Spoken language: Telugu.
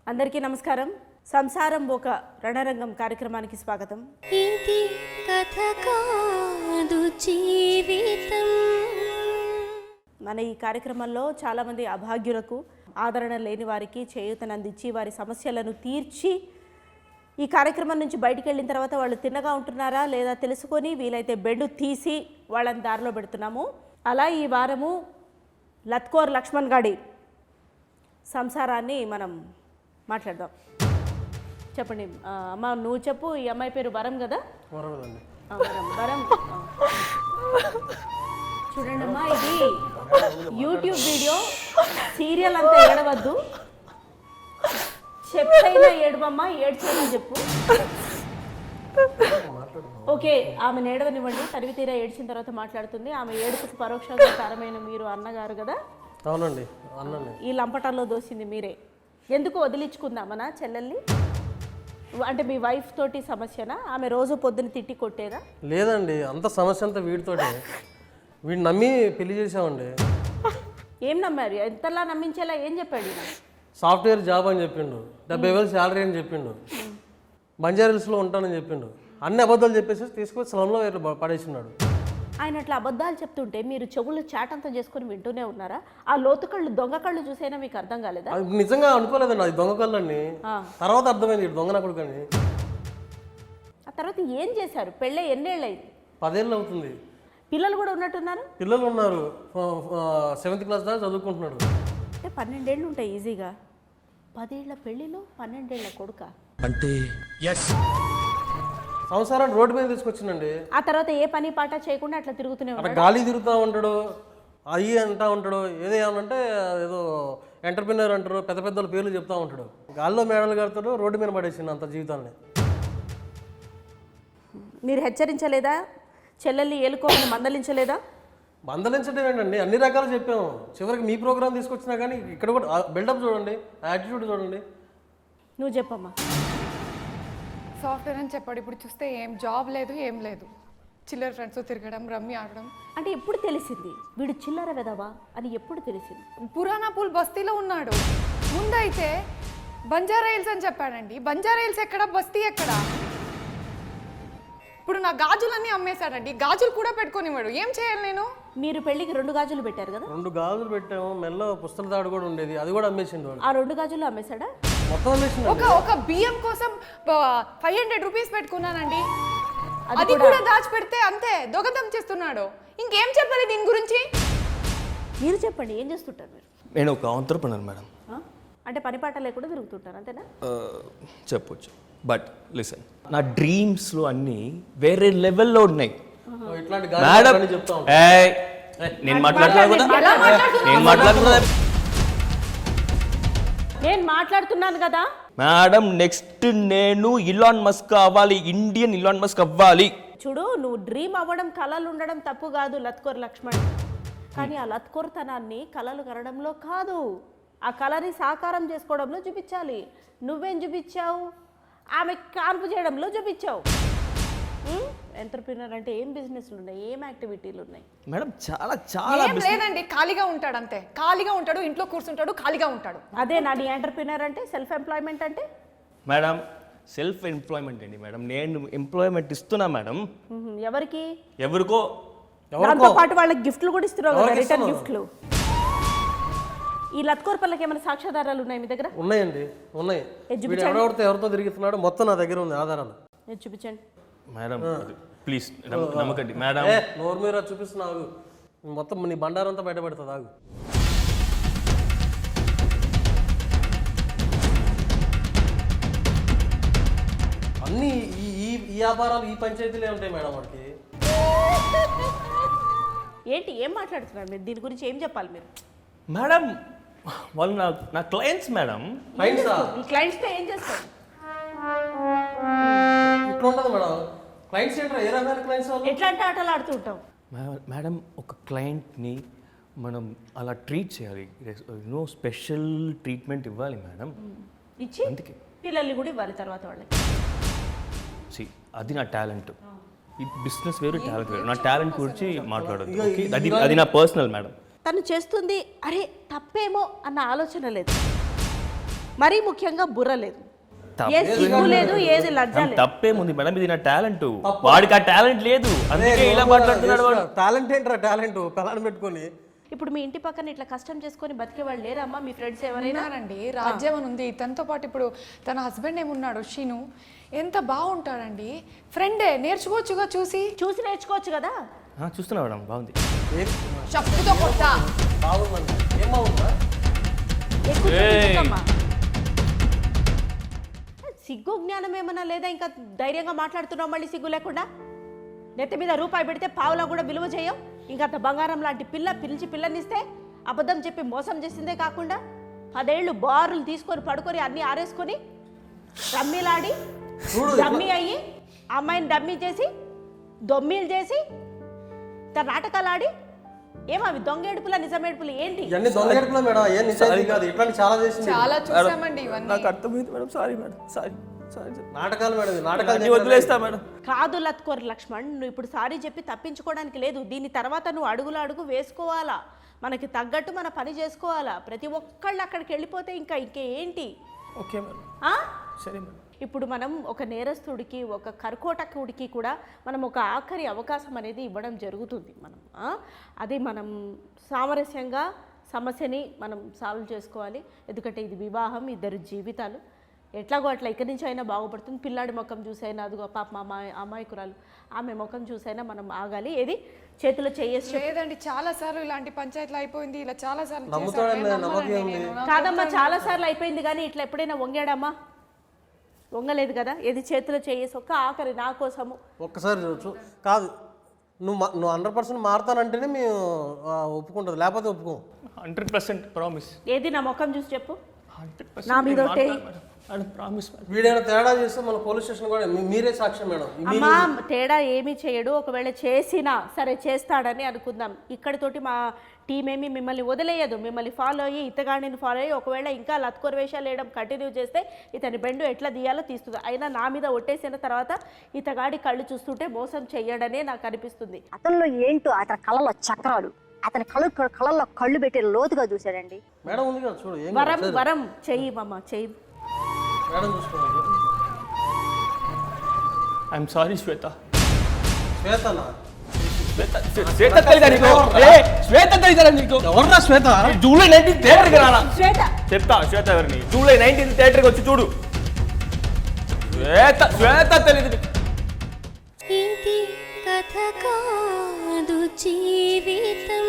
అందరికీ నమస్కారం. సంసారం ఒక రణరంగం కార్యక్రమానికి స్వాగతం. ఇది కథ కాదు జీవితం. మన ఈ కార్యక్రమంలో చాలామంది అభాగ్యులకు, ఆదరణ లేని వారికి చేయూతనందించి వారి సమస్యలను తీర్చి ఈ కార్యక్రమం నుంచి బయటికి వెళ్ళిన తర్వాత వాళ్ళు తిన్నగా ఉంటున్నారా లేదా తెలుసుకొని వీలైతే బెడ్ తీసి వాళ్ళని దారిలో పెడుతున్నాము. అలా ఈ వారము లత్కోర్ లక్ష్మణ్ గాడి సంసారాన్ని మనం మాట్లాడదాం. చెప్పండి అమ్మ, నువ్వు చెప్పు. ఈ అమ్మాయి పేరు వరం కదా? వరం. చూడండి అమ్మా, ఇది యూట్యూబ్ వీడియో, సీరియల్ అంతా ఏడవద్దు. చెప్పైనా ఏడవమ్మా, ఏడ్చైనా చెప్పు. ఓకే, ఆమె ఏడవనివ్వండి. తరివి తీరా ఏడ్చిన తర్వాత మాట్లాడుతుంది. ఆమె ఏడుపుకు పరోక్షంగా కారమైన మీరు అన్నగారు కదా? అవునండి, అన్నని ఈ లంపటాల్లో దోసింది మీరే. ఎందుకు వదిలించుకుందామనా చెల్లెల్ని? అంటే మీ వైఫ్ తోటి సమస్యనా? ఆమె రోజు పొద్దున్న తిట్టి కొట్టేదా? లేదండి, అంత సమస్య అంతా వీడితోటే. వీడిని నమ్మి పెళ్లి చేసామండి. ఏం నమ్మారు? ఎంతలా నమ్మించేలా ఏం చెప్పాడు? సాఫ్ట్వేర్ జాబ్ అని చెప్పిండు, 70,000 శాలరీ అని చెప్పిండు, బంజారాహిల్స్లో ఉంటానని చెప్పిండు. అన్ని అబద్ధాలు చెప్పేసి తీసుకొచ్చి స్లంలో పడేసినాడు. ఆయన అట్లా అబద్ధాలు చెప్తుంటే మీరు చెవులు చాటంతా చేసుకొని వింటూనే ఉన్నారా? ఆ లోతు కళ్ళు, దొంగ కళ్ళు చూసైనా మీకు అర్థం కాలేదా? నిజంగా అనుకోలేదండి అది దొంగ కళ్ళని. తర్వాత అర్థమైంది దొంగ నా కొడుకని. ఆ తర్వాత ఏం చేశారు? పెళ్ళే ఎన్నేళ్ళు అయింది? 10 ఏళ్ళు అవుతుంది. పిల్లలు కూడా ఉన్నట్టున్నారు? పిల్లలు ఉన్నారు, 7th క్లాస్ దాకా చదువుకుంటున్నాడు. అంటే 12 ఏళ్ళు ఉంటాయి ఈజీగా. 10 ఏళ్ల పెళ్ళిలో 12 ఏళ్ల కొడుక అంటే సంసారాన్ని రోడ్డు మీద తీసుకొచ్చిందండి. ఆ తర్వాత ఏ పని పాట చేయకుండా అట్లా తిరుగుతూనే అట్లా ఉన్నాడు. గాలి తిరుగుతూ ఉంటాడు, అయ్యి అంటా ఉంటాడు. ఏదో ఏమనంటే ఏదో ఎంటర్ప్రినర్ అంటారు, పెద్ద పెద్దల పేర్లు చెప్తా ఉంటాడు. గాల్లో మేడలు కడతాడు, రోడ్డు మీద పడేసింది అంత జీవితాన్ని. మీరు హెచ్చరించలేదా? చెల్లెల్ని ఏలుకోమని మందలించలేదా? మందలించడం ఏంటండి, అన్ని రకాలు చెప్పాము. చివరికి మీ ప్రోగ్రామ్ తీసుకొచ్చినా కానీ ఇక్కడ కూడా బిల్డప్ చూడండి, యాటిట్యూడ్ చూడండి. నువ్వు చెప్పమ్మా. సాఫ్ట్వేర్ అని చెప్పాడు. ఇప్పుడు చూస్తే ఏం జాబ్ లేదు, ఏం లేదు. చిల్లర ఫ్రెండ్స్తో తిరగడం, రమ్మి ఆడడం. అంటే ఎప్పుడు తెలిసింది వీడు చిల్లర వెదవా అని? ఎప్పుడు తెలిసింది? పురాణా పూల్ బస్తీలో ఉన్నాడు. ముందైతే బంజారా హిల్స్ అని చెప్పాడండి. బంజారా హిల్స్ ఎక్కడ, బస్తీ ఎక్కడ? ఇప్పుడు నా గాజులన్నీ అమ్మేశాడండి. గాజులు కూడా పెట్టుకోనివాడు. ఏం చేయాలి నేను? మీరు పెళ్ళికి 2 గాజులు పెట్టారు కదా? 2 గాజులు పెట్టాము, మెల్ల పుస్తల తాడు కూడా ఉండేది, అది కూడా అమ్మేసిండు వాడు. ఆ 2 గాజులు అమ్మేశాడా? మొత్తం అమ్మేసిండు. ఒక బియ్యం కోసం 500 రూపీస్ పెట్టుకున్నానండి. అది కూడా దాచిపెడితే అంతే దొంగతనం చేస్తున్నాడు. ఇంకేం చెప్పాలి దీని గురించి? మీరు చెప్పండి, ఏం చేస్తుంటారు మీరు? నేను ఒక ఆంటర్‌ప్రెన్యూర్ మేడం. అంటే పని పాట లేకుండా తిరుగుతుంటారు అంతేనా? చెప్పొచ్చు. బట్ లిసన్, నా డ్రీమ్స్లో అన్నీ వేరే లెవెల్లో ఉన్నాయి ఇట్లాంటి మేడం. గాలి చెప్తా ఉంటాడు. నేను మాట్లాడుతున్నా కదా, నేను మాట్లాడుతున్నా నేను మాట్లాడుతున్నాను కదా మేడం. నెక్స్ట్ నేను ఇలాన్ మస్క్ అవ్వాలి, ఇండియన్ ఇలాన్ మస్క్ అవ్వాలి. చూడు, నువ్వు డ్రీమ్ అవ్వడం, కళలు ఉండడం తప్పు కాదు లత్కోర్ లక్ష్మణ్. కానీ ఆ లత్కోర్తనాన్ని కళలు కనడంలో కాదు, ఆ కళని సాకారం చేసుకోవడంలో చూపించాలి. నువ్వేం చూపించావు? ఆమె కాన్పు చేయడంలో చూపించావు. ఎంటర్‌ప్రెన్యూర్ అంటే ఏం బిజినెస్లు ఉన్నాయి, ఏం యాక్టివిటీలు ఉన్నాయి మేడం? చాలా చాలా ఏం లేదండి, ఖాళీగా ఉంటాడు అంతే. ఖాళీగా ఉంటాడు, ఇంట్లో కూర్చుంటాడు, ఖాళీగా ఉంటాడు. అదే నా ఎంటర్‌ప్రెన్యూర్ అంటే, సెల్ఫ్ ఎంప్లాయ్మెంట్ అంటే. మేడం, సెల్ఫ్ ఎంప్లాయ్మెంట్ అండి మేడం. నేను ఎంప్లాయ్మెంట్ ఇస్తున్నా మేడం. ఎవరికి? ఎవరికో. దాంతో పాటు వాళ్ళకి గిఫ్ట్లు కూడా ఇస్తున్నావు కదా, రిటర్న్ గిఫ్ట్లు. ఈ లత్కోర్ పల్లకి ఏమైనా సాక్ష్యాధారాలు ఉన్నాయి మీ దగ్గర? ఉన్నాయండి, ఉన్నాయి. వీడు ఎవరితో తిరుగుతున్నాడు మొత్తం నా దగ్గర ఉంది ఆధారాలు. చూపించండి మేడం ప్లీజ్, నమ్మకండి మేడం. నోరు మీద చూపిస్తున్నావు, మొత్తం నీ బండారంతా బయటపడుతుంది. ఆగు. అన్నీ ఈ వ్యాపారాలు, ఈ పంచాయతీలే ఉంటాయి మేడం వాడికి. ఏంటి, ఏం మాట్లాడుతున్నారు మీరు? దీని గురించి ఏం చెప్పాలి మీరు? మేడం, వాళ్ళు నా క్లయింట్స్ మేడం. ఈ క్లయింట్స్తో ఏం చేస్తారు? ఇట్లా ఉంటుంది మేడం. క్లయింట్స్ ఏంటో ఏ రకమైన క్లయింట్స్ వాళ్ళు? ఎట్లాంటి ఆటలు ఆడుతూ ఉంటాం మేడం? ఒక క్లయింట్ని మనం అలా ట్రీట్ చేయాలి, నో స్పెషల్ ట్రీట్మెంట్ ఇవ్వాలి మేడం. ఇచ్చి అందుకే పిల్లల్ని కూడా ఇవ్వాలి తర్వాత వాళ్ళకి. అది నా టాలెంట్. ఈ బిజినెస్ వేరు, టాలెంట్ వేరు. నా టాలెంట్ గురించి మాట్లాడదు, అది నా పర్సనల్ మేడం. తను చేస్తుంది అరే తప్పేమో అన్న ఆలోచన లేదు. మరీ ముఖ్యంగా బుర్ర లేదు, ఏ తప్పే సిగ్గు లేదు, ఏది లజ్జ లేదు. తప్పేముంది మేడం, ఇది నా టాలెంట్. వాడికి ఆ టాలెంట్ లేదు, అందుకే ఇలా మాట్లాడుతున్నాడు వాడు. టాలెంట్ ఏంట్రా టాలెంట్ పిల్లని పెట్టుకొని. ఇప్పుడు మీ ఇంటి పక్కన ఇట్లా కష్టం చేసుకొని బతికే వాళ్ళు లేరమ్మా మీ ఫ్రెండ్స్ ఎవరైనా? ఉన్నారండి, రాజ్యం అని ఉంది. తనతో పాటు ఇప్పుడు తన హస్బెండ్ ఏమున్నాడు షీను, ఎంత బాగుంటాడండి. ఫ్రెండే, నేర్చుకోవచ్చుగా, చూసి నేర్చుకోవచ్చు కదా. చూస్తున్నా మేడం, బాగుంది. చెప్పుతో కొట్టా. బాగుందండి, ఏం బాగుందా? ఎక్కువ ఏయ్. చెప్పుకోమ్మా. సిగ్గు జ్ఞానం ఏమన్నా లేదా? ఇంకా ధైర్యంగా మాట్లాడుతున్నావు మళ్ళీ సిగ్గు లేకుండా. నెత్తి మీద రూపాయి పెడితే పావులా కూడా విలువ చేయం. ఇంకా అంత బంగారం లాంటి పిల్లనిస్తే అబద్ధం చెప్పి మోసం చేసిందే కాకుండా 10 ఏళ్ళు బారులు తీసుకొని పడుకొని అన్నీ ఆరేసుకొని రమ్మీలాడి డమ్మీ అయ్యి అమ్మాయిని డమ్మీ చేసి దొమ్మీలు చేసి నాటకాలు ఆడి ఏమవి దొంగేడుపుల నిజమేడుపులు ఏంటి? ఇవన్నీ దొంగేడుపులా మేడం, ఏం నిజాయితీ కాదు. ఇట్లాంటి చాలా చేసింది. చాలా చూసామండి ఇవన్నీ. నాకు అర్థమైంది మేడం, సారీ మేడం, సారీ. నాటకాలు మేడం, నాటకాలు వదిలేస్తా మేడం. కాదు లత్కోర్ లక్ష్మణ్, నువ్వు ఇప్పుడు సారీ చెప్పి తప్పించుకోవడానికి లేదు. దీని తర్వాత నువ్వు అడుగు వేసుకోవాలా, మనకి తగ్గట్టు మన పని చేసుకోవాలా. ప్రతి ఒక్కళ్ళు అక్కడికి వెళ్ళిపోతే ఇంకేంటి? ఓకే మేడం, సరే మేడం. ఇప్పుడు మనం ఒక నేరస్తుడికి, ఒక కర్కోటకుడికి కూడా మనం ఒక ఆఖరి అవకాశం అనేది ఇవ్వడం జరుగుతుంది. అది మనం సామరస్యంగా సమస్యని మనం సాల్వ్ చేసుకోవాలి. ఎందుకంటే ఇది వివాహం, 2 జీవితాలు. ఎట్లాగో అట్లా ఇక్కడి నుంచి అయినా బాగుపడుతుంది. పిల్లాడి ముఖం చూసైనా, అదిగో పాప అమ్మాయికురాలు ఆమె ముఖం చూసైనా మనం ఆగాలి. ఏది చేతిలో చేయేసి లేదండి, చాలా సార్లు ఇలాంటి పంచాయతీలు అయిపోయింది. ఇలా చాలా సార్లు కాదమ్మా, చాలా సార్లు అయిపోయింది. కానీ ఇట్లా ఎప్పుడైనా వంగాడమ్మా? వంగలేదు కదా. ఏది చేతిలో చేయేసి ఒక్క ఆఖరి నా కోసము ఒక్కసారి చూడచ్చు. కాదు, నువ్వు 100% మారుతానంటేనే మేము ఒప్పుకుంటుంది, లేకపోతే ఒప్పుకోం. 100% ప్రామిస్. ఏది నా ముఖం చూసి చెప్పు. 100% నా మీద ఒట్టే. ప్రామిస్. వీడైనా తేడా చేస్తే మన పోలీస్ స్టేషన్ కూడా మీరే సాక్ష్యం మేడం. అమ్మా, తేడా ఏమీ చేయడు. ఒకవేళ చేసినా సరే చేస్తాడని అనుకుందాం. ఇక్కడితోటి మా టీం ఏమి మిమ్మల్ని వదిలేయదు. మిమ్మల్ని ఫాలో అయ్యి, ఇతగాడిని ఫాలో అయ్యి ఒకవేళ ఇంకా లత్కోర్ వేషాలు వేయడం కంటిన్యూ చేస్తే ఇతని బెండు ఎట్లా తీయాలో తీస్తుంది. అయినా నా మీద ఒట్టేసిన తర్వాత ఇతగాడి కళ్ళు చూస్తుంటే మోసం చెయ్యడనే నాకు అనిపిస్తుంది. అతనిలో ఏంటో అతని కళ్ళలో చక్రాలు, అతని కళ్ళల్లో కళ్ళు పెట్టి లోతుగా చూశాడండి. మేడం ఉంది కదా చూడు, ఏం వరం చెయ్యి మామ, చెయ్యి మేడం చూసుకోండి. ఐఎమ్ సారీ శ్వేత. శ్వేతనా? శ్వేత తెలీదా నీకు? శ్వేత తెలీదా నీకు? ఎవరున్నా శ్వేత? జూలై 19 థియేటర్కి రాలా? శ్వేత చెప్తా శ్వేత ఎవరిని. జూలై 19 థియేటర్కి వచ్చి చూడు. శ్వేత తెలీదు. ఇది కథ కాదు జీవితం.